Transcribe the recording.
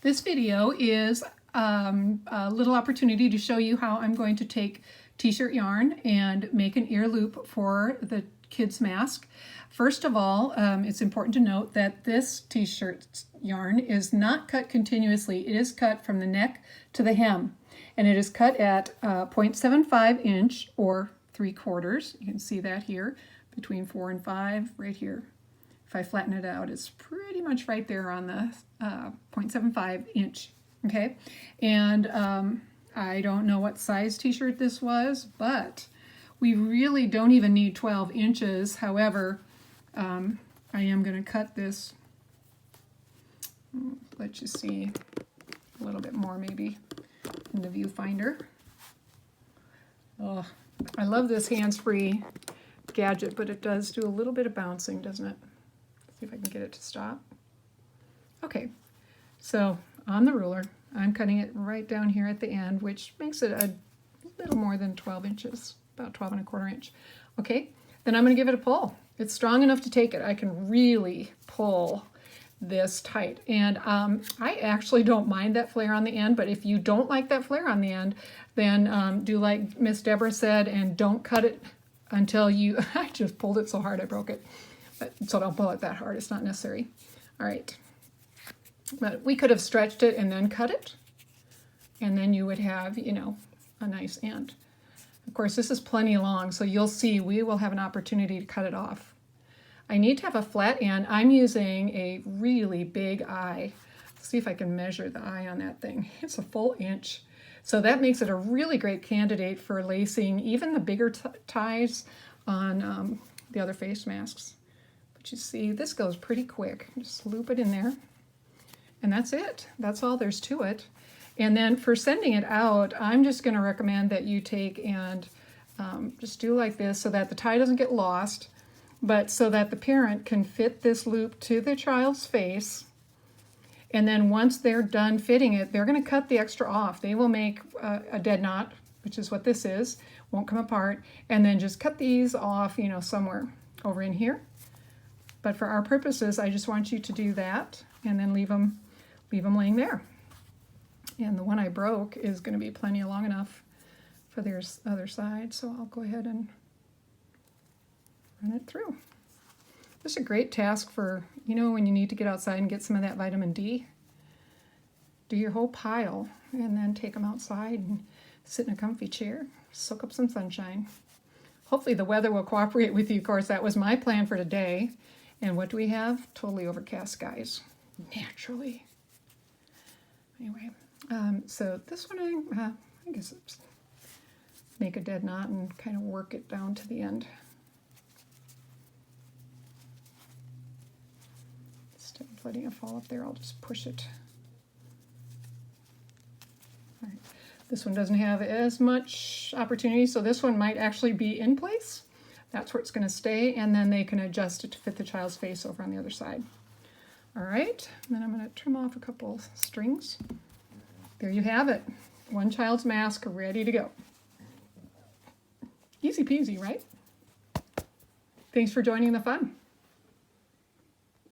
This video is a little opportunity to show you how I'm going to take t-shirt yarn and make an ear loop for the kid's mask. First of all, it's important to note that this t-shirt yarn is not cut continuously. It is cut from the neck to the hem, and it is cut at 0.75 inch or 3/4. You can see that here, between 4 and 5, right here. If I flatten it out, it's pretty much right there on the 0.75 inch, okay? And I don't know what size t-shirt this was, but we really don't even need 12 inches. However, I am going to cut this, let you see a little bit more maybe in the viewfinder. Oh, I love this hands-free gadget, but it does do a little bit of bouncing, doesn't it? See if I can get it to stop. Okay, so on the ruler, I'm cutting it right down here at the end, which makes it a little more than 12 inches, about 12 1/4 inch. Okay, then I'm going to give it a pull. It's strong enough to take it. I can really pull this tight. And I actually don't mind that flare on the end, but if you don't like that flare on the end, then do like Miss Deborah said and don't cut it until you, I just pulled it so hard I broke it. But, so don't pull it that hard, it's not necessary. All right, but we could have stretched it and then cut it, and then you would have, you know, a nice end. Of course, this is plenty long, so you'll see we will have an opportunity to cut it off. I need to have a flat end. I'm using a really big eye. Let's see if I can measure the eye on that thing. It's a full inch. So that makes it a really great candidate for lacing even the bigger ties on the other face masks. But you see, this goes pretty quick. Just loop it in there, and that's it. That's all there's to it. And then for sending it out, I'm just going to recommend that you take and just do like this so that the tie doesn't get lost, but so that the parent can fit this loop to the child's face. And then once they're done fitting it, they're going to cut the extra off. They will make a dead knot, which is what this is, won't come apart, and then just cut these off, you know, somewhere over in here. But for our purposes, I just want you to do that and then leave them laying there. And the one I broke is going to be plenty long enough for the other side, so I'll go ahead and run it through. This is a great task for, you know, when you need to get outside and get some of that vitamin D. Do your whole pile and then take them outside and sit in a comfy chair, soak up some sunshine. Hopefully the weather will cooperate with you. Of course, that was my plan for today. And what do we have? Totally overcast skies, naturally. Anyway, so this one, I guess it's make a dead knot and kind of work it down to the end. Instead of letting it fall up there, I'll just push it. All right. This one doesn't have as much opportunity, so this one might actually be in place. That's where it's going to stay, and then they can adjust it to fit the child's face over on the other side. All right, and then I'm going to trim off a couple strings. There you have it. One child's mask ready to go. Easy peasy, right? Thanks for joining the fun.